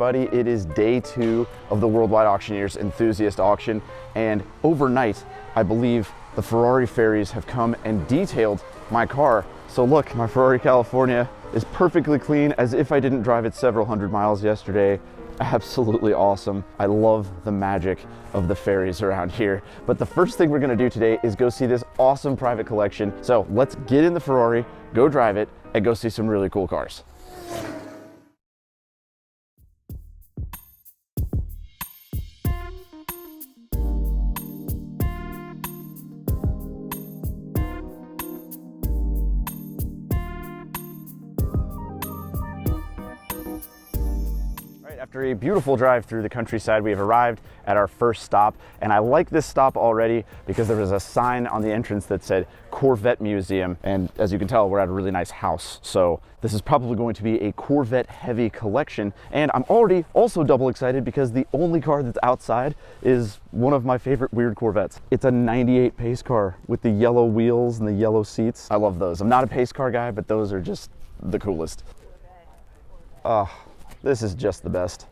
everybody. It is day 2 of the Worldwide Auctioneers Enthusiast Auction, and overnight, I believe the Ferrari fairies have come and detailed my car. So look, my Ferrari California is perfectly clean, as if I didn't drive it several hundred miles yesterday. Absolutely awesome. I love the magic of the fairies around here. But the first thing we're gonna do today is go see this awesome private collection. So let's get in the Ferrari, go drive it, and go see some really cool cars. After a beautiful drive through the countryside, we have arrived at our first stop, and I like this stop already because there was a sign on the entrance that said Corvette Museum, and as you can tell, we're at a really nice house, so this is probably going to be a Corvette heavy collection. And I'm already also double excited because the only car that's outside is one of my favorite weird Corvettes. It's a 98 pace car with the yellow wheels and the yellow seats. I love those. I'm not a pace car guy, but those are just the coolest. This is just the best.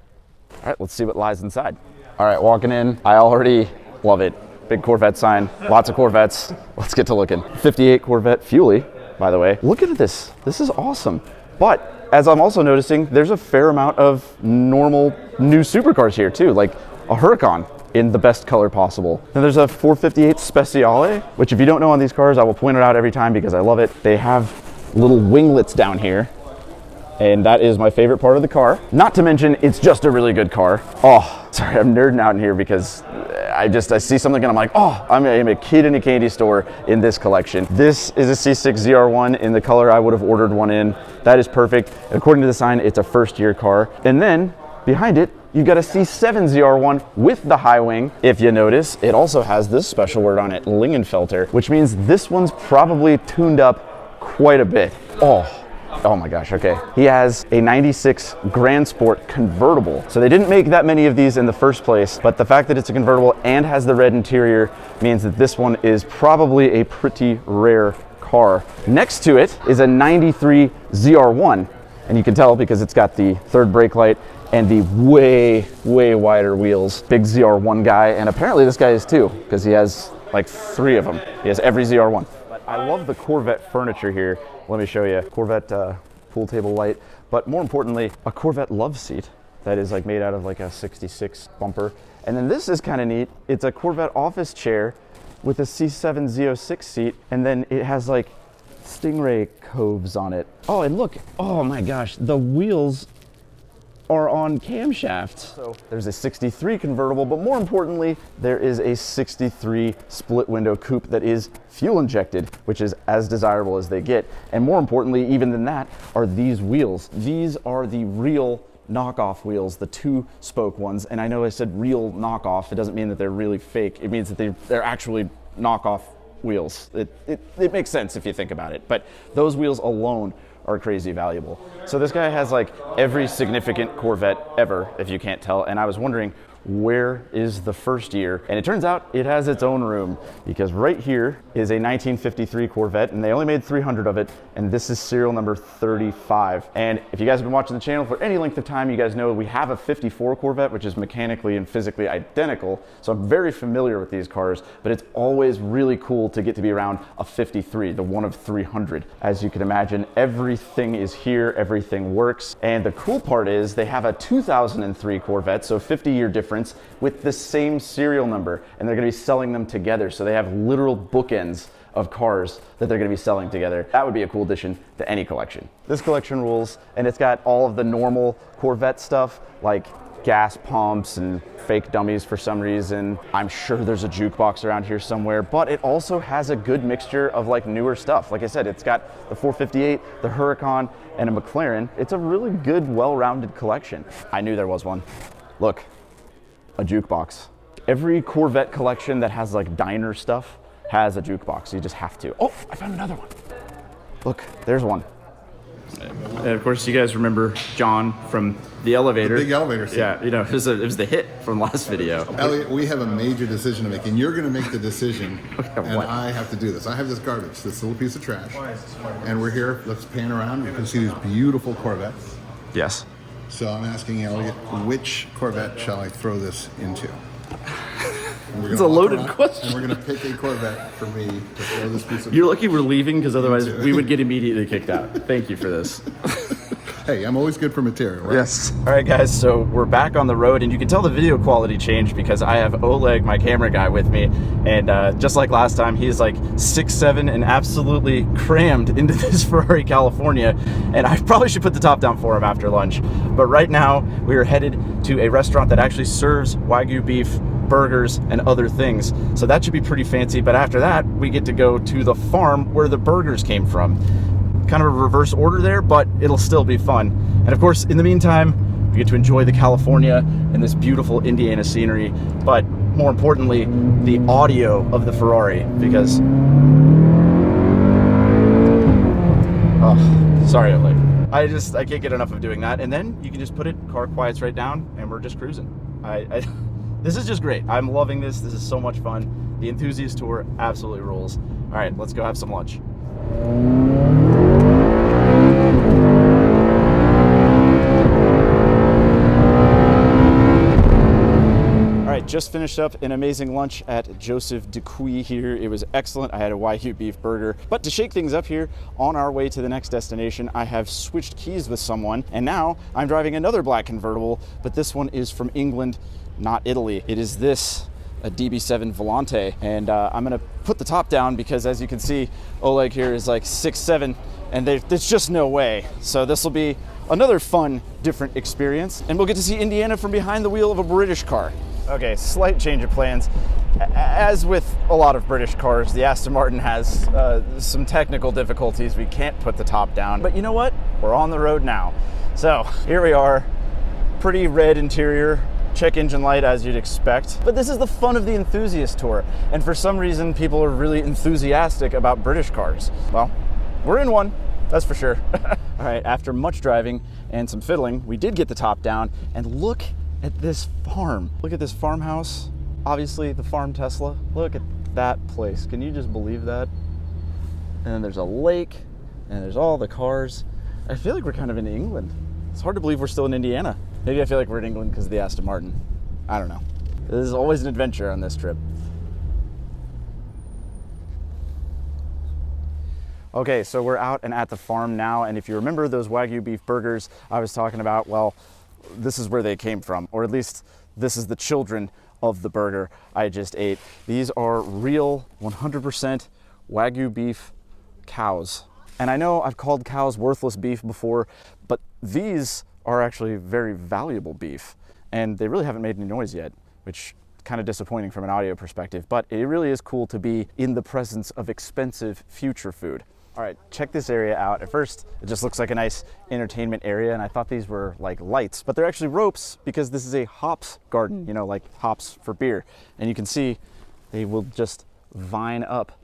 All right, let's see what lies inside. All right, walking in, I already love it. Big Corvette sign, lots of Corvettes. Let's get to looking. 58 Corvette Fully, by the way. Look at this, this is awesome. But as I'm also noticing, there's a fair amount of normal new supercars here too, like a Huracan in the best color possible. Then there's a 458 Speciale, which if you don't know on these cars, I will point it out every time because I love it. They have little winglets down here, and that is my favorite part of the car. Not to mention, it's just a really good car. Oh, sorry, I'm nerding out in here because I see something and I'm like, oh, I'm a kid in a candy store in this collection. This is a C6 ZR1 in the color I would have ordered one in. That is perfect. According to the sign, it's a first year car. And then behind it, you've got a C7 ZR1 with the high wing. If you notice, it also has this special word on it, Lingenfelter, which means this one's probably tuned up quite a bit. Oh my gosh, okay. He has a 96 Grand Sport convertible. So they didn't make that many of these in the first place, but the fact that it's a convertible and has the red interior means that this one is probably a pretty rare car. Next to it is a 93 ZR1, and you can tell because it's got the third brake light and the way wider wheels. Big ZR1 guy, and apparently this guy is too, because he has like 3 of them. He has every ZR1. I love the Corvette furniture here. Let me show you. Corvette pool table light, but more importantly, a Corvette love seat that is like made out of like a 66 bumper. And then this is kind of neat. It's a Corvette office chair with a C7 Z06 seat, and then it has like Stingray coves on it. Oh, and look, oh my gosh, the wheels are on camshafts. So there's a 63 convertible, but more importantly, there is a 63 split window coupe that is fuel injected, which is as desirable as they get. And more importantly, even than that, are these wheels. These are the real knockoff wheels, the 2-spoke ones. And I know I said real knockoff. It doesn't mean that they're really fake. It means that they're actually knockoff wheels. It makes sense if you think about it. But those wheels alone are crazy valuable. So this guy has like every significant Corvette ever, if you can't tell. And I was wondering, where is the first year? And it turns out it has its own room, because right here is a 1953 Corvette, and they only made 300 of it, and this is serial number 35. And if you guys have been watching the channel for any length of time, you guys know we have a 54 Corvette, which is mechanically and physically identical, so I'm very familiar with these cars, but it's always really cool to get to be around a 53, the one of 300. As you can imagine, everything is here, everything works, and the cool part is they have a 2003 Corvette, so 50-year difference, with the same serial number, and they're going to be selling them together. So they have literal bookends of cars that they're going to be selling together. That would be a cool addition to any collection. This collection rules, and it's got all of the normal Corvette stuff like gas pumps and fake dummies for some reason. I'm sure there's a jukebox around here somewhere, but it also has a good mixture of like newer stuff. Like I said, it's got the 458, the Huracan, and a McLaren. It's a really good, well-rounded collection. I knew there was one. Look. A jukebox. Every Corvette collection that has like diner stuff has a jukebox. You just have to. Oh, I found another one. Look, there's one. And of course, you guys remember John from the elevator. The big elevator scene. Yeah, you know, it was the hit from last video. Elliott, we have a major decision to make, and you're going to make the decision, and what? I have to do this. I have this garbage, this little piece of trash, and we're here. Let's pan around. You can see these beautiful Corvettes. Yes. So I'm asking Elliott, which Corvette shall I throw this into? It's a loaded question. And we're going to pick a Corvette for me to throw this piece of... You're lucky we're leaving, because otherwise we would get immediately kicked out. Thank you for this. Hey, I'm always good for material, right? Yes. All right, guys, so we're back on the road, and you can tell the video quality changed because I have Oleg, my camera guy, with me. And just like last time, he's like 6'7" and absolutely crammed into this Ferrari California. And I probably should put the top down for him after lunch. But right now, we are headed to a restaurant that actually serves Wagyu beef, burgers, and other things. So that should be pretty fancy. But after that, we get to go to the farm where the burgers came from. Kind of a reverse order there, but it'll still be fun. And of course, in the meantime, we get to enjoy the California and this beautiful Indiana scenery, but more importantly, the audio of the Ferrari, because, oh, sorry, Oleg. I can't get enough of doing that. And then you can just put it, car quiets right down, and we're just cruising. This is just great. I'm loving this. This is so much fun. The Enthusiast Tour absolutely rules. All right, let's go have some lunch. Just finished up an amazing lunch at Joseph Dupuis here. It was excellent. I had a Wagyu beef burger. But to shake things up here, on our way to the next destination, I have switched keys with someone, and now I'm driving another black convertible, but this one is from England, not Italy. It is this, a DB7 Volante, and I'm gonna put the top down because, as you can see, Oleg here is like 6'7", and there's just no way. So this will be another fun, different experience, and we'll get to see Indiana from behind the wheel of a British car. Okay, slight change of plans. As with a lot of British cars, the Aston Martin has some technical difficulties. We can't put the top down, but you know what? We're on the road now. So here we are, pretty red interior, check engine light as you'd expect. But this is the fun of the Enthusiast Tour, and for some reason, people are really enthusiastic about British cars. Well, we're in one, that's for sure. All right, after much driving and some fiddling, we did get the top down, and look at this farm. Look at this farmhouse. Obviously the farm Tesla. Look at that place. Can you just believe that? And then there's a lake and there's all the cars. I feel like we're kind of in England. It's hard to believe we're still in Indiana. Maybe I feel like we're in England because of the Aston Martin. I don't know. This is always an adventure on this trip. Okay, so we're out and at the farm now, and if you remember those Wagyu beef burgers I was talking about, well, this is where they came from, or at least this is the children of the burger I just ate. These are real 100% Wagyu beef cows. And I know I've called cows worthless beef before, but these are actually very valuable beef, and they really haven't made any noise yet, which is kind of disappointing from an audio perspective, but it really is cool to be in the presence of expensive future food. All right, check this area out. At first, it just looks like a nice entertainment area, and I thought these were like lights, but they're actually ropes because this is a hops garden, you know, like hops for beer. And you can see they will just vine up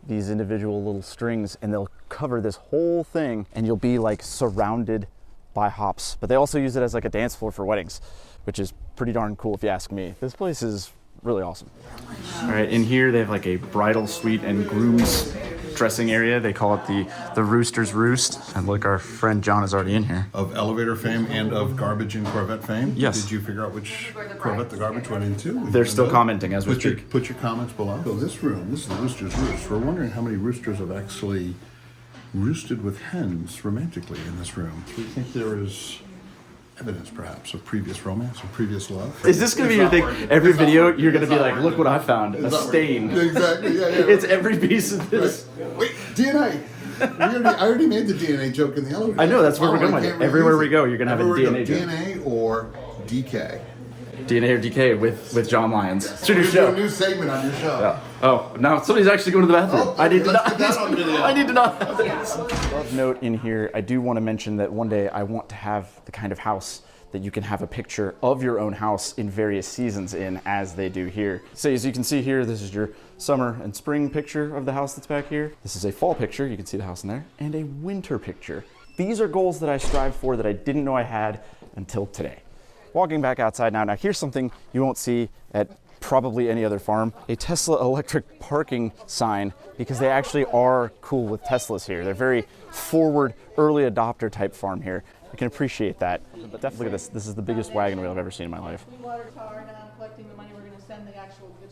these individual little strings, and they'll cover this whole thing, and you'll be like surrounded by hops. But they also use it as like a dance floor for weddings, which is pretty darn cool if you ask me. This place is really awesome. All right, in here they have like a bridal suite and groom's dressing area. They call it the Rooster's Roost. And look, our friend John is already in here. Of elevator fame and of garbage and Corvette fame. Yes. Did you figure out which Corvette the garbage went into? They're still commenting as we speak. Put your comments below. So this room, this is the Rooster's Roost. We're wondering how many roosters have actually roosted with hens romantically in this room. Do you think there is evidence, perhaps, of previous romance or previous love? Is this going to be your thing? Every video, you're going to be like, look what I found, a stain. Exactly, yeah. It's every piece of this. Wait, DNA. I already made the DNA joke in the elevator. I know, that's where we're going with it. Everywhere we go, you're going to have a DNA joke. DNA or DK. DNA or DK with John Lyons. It's your new We're show. doing a new segment on your show. Yeah. Oh, now somebody's actually going to the bathroom. Oh, I need to let's not. get that on video. I need to not have this. Love note in here. I do want to mention that one day I want to have the kind of house that you can have a picture of your own house in various seasons in, as they do here. So as you can see here, this is your summer and spring picture of the house that's back here. This is a fall picture, you can see the house in there, and a winter picture. These are goals that I strive for that I didn't know I had until today. Walking back outside now, here's something you won't see at probably any other farm, a Tesla electric parking sign, because they actually are cool with Teslas here. They're very forward, early adopter type farm here. I can appreciate that. But definitely this is the biggest wagon wheel I've ever seen in my life.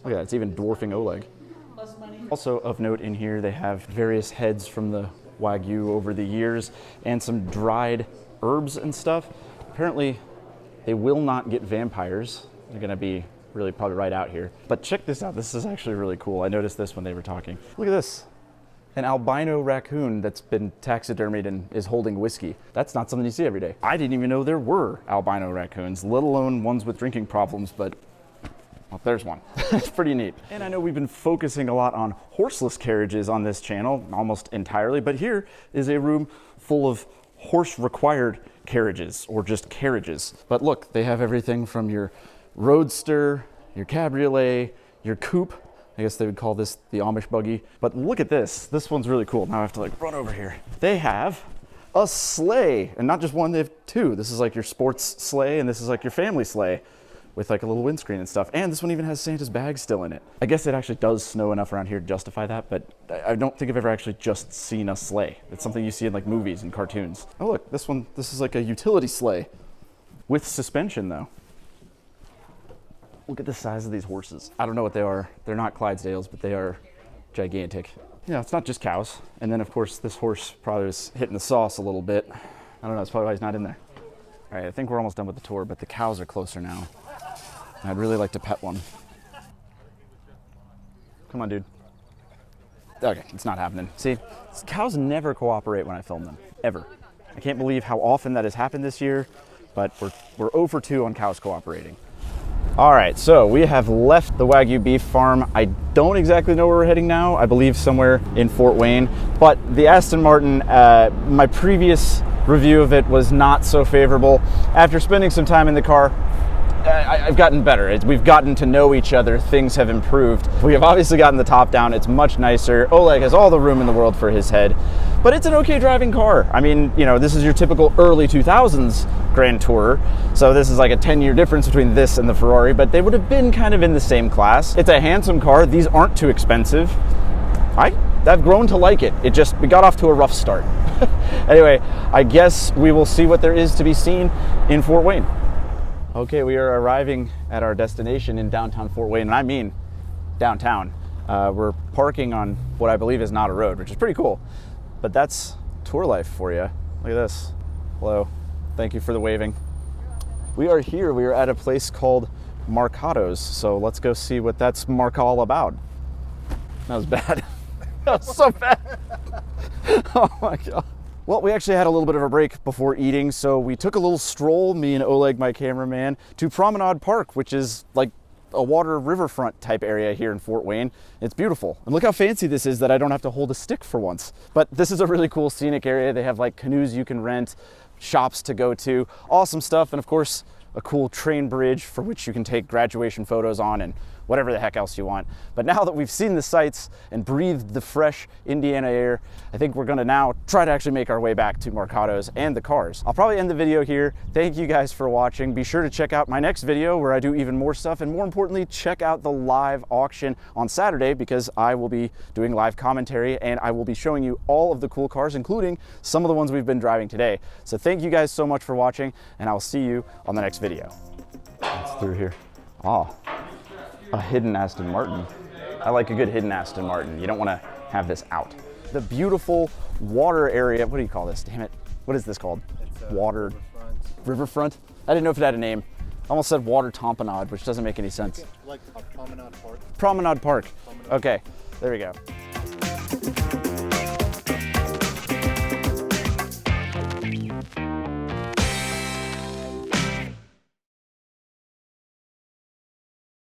Look at that, it's even dwarfing Oleg. Also of note in here, they have various heads from the Wagyu over the years and some dried herbs and stuff. Apparently, they will not get vampires. They're gonna be really probably right out here. But check this out, this is actually really cool. I noticed this when they were talking. Look at this, an albino raccoon that's been taxidermied and is holding whiskey. That's not something you see every day. I didn't even know there were albino raccoons, let alone ones with drinking problems, but well, there's one. It's pretty neat. And I know we've been focusing a lot on horseless carriages on this channel, almost entirely, but here is a room full of horse-required carriages, or just carriages. But look, they have everything from your roadster, your cabriolet, your coupe. I guess they would call this the Amish buggy. But look at this. This one's really cool. Now I have to like run over here. They have a sleigh, and not just one, they have two. This is like your sports sleigh, and this is like your family sleigh, with like a little windscreen and stuff. And this one even has Santa's bag still in it. I guess it actually does snow enough around here to justify that, but I don't think I've ever actually just seen a sleigh. It's something you see in like movies and cartoons. Oh look, this is like a utility sleigh with suspension though. Look at the size of these horses. I don't know what they are. They're not Clydesdales, but they are gigantic. Yeah, it's not just cows. And then of course this horse probably was hitting the sauce a little bit. I don't know, that's probably why he's not in there. All right, I think we're almost done with the tour, but the cows are closer now. I'd really like to pet one. Come on, dude. Okay, it's not happening. See, cows never cooperate when I film them, ever. I can't believe how often that has happened this year, but we're 0 for 2 on cows cooperating. All right, so we have left the Wagyu Beef farm. I don't exactly know where we're heading now. I believe somewhere in Fort Wayne, but the Aston Martin, my previous review of it was not so favorable. After spending some time in the car, I've gotten better. We've gotten to know each other. Things have improved. We have obviously gotten the top down. It's much nicer. Oleg has all the room in the world for his head, but it's an okay driving car. I mean, you know, this is your typical early 2000s Grand Tourer. So this is like a 10-year difference between this and the Ferrari, but they would have been kind of in the same class. It's a handsome car. These aren't too expensive. I've grown to like it. We got off to a rough start. Anyway, I guess we will see what there is to be seen in Fort Wayne. Okay, we are arriving at our destination in downtown Fort Wayne, and I mean downtown. We're parking on what I believe is not a road, which is pretty cool. But that's tour life for you. Look at this. Hello. Thank you for the waving. We are here. We are at a place called Marcado's. So let's go see what that's all about. That was bad. That was so bad. Oh my God. Well, we actually had a little bit of a break before eating, so we took a little stroll, me and Oleg, my cameraman, to Promenade Park, which is like a water riverfront type area here in Fort Wayne. It's beautiful. And look how fancy this is that I don't have to hold a stick for once. But this is a really cool scenic area. They have like canoes you can rent, shops to go to, awesome stuff, and of course, a cool train bridge for which you can take graduation photos on and whatever the heck else you want. But now that we've seen the sights and breathed the fresh Indiana air, I think we're gonna now try to actually make our way back to Marcado's and the cars. I'll probably end the video here. Thank you guys for watching. Be sure to check out my next video where I do even more stuff, and more importantly, check out the live auction on Saturday, because I will be doing live commentary and I will be showing you all of the cool cars, including some of the ones we've been driving today. So thank you guys so much for watching, and I'll see you on the next video. It's through here. Oh. A hidden Aston Martin. I like a good hidden Aston Martin. You don't want to have this out. The beautiful water area. What do you call this? Damn it. What is this called? Water. Riverfront? I didn't know if it had a name. I almost said water tamponade, which doesn't make any sense. Like Promenade Park. Promenade Park. Okay, there we go.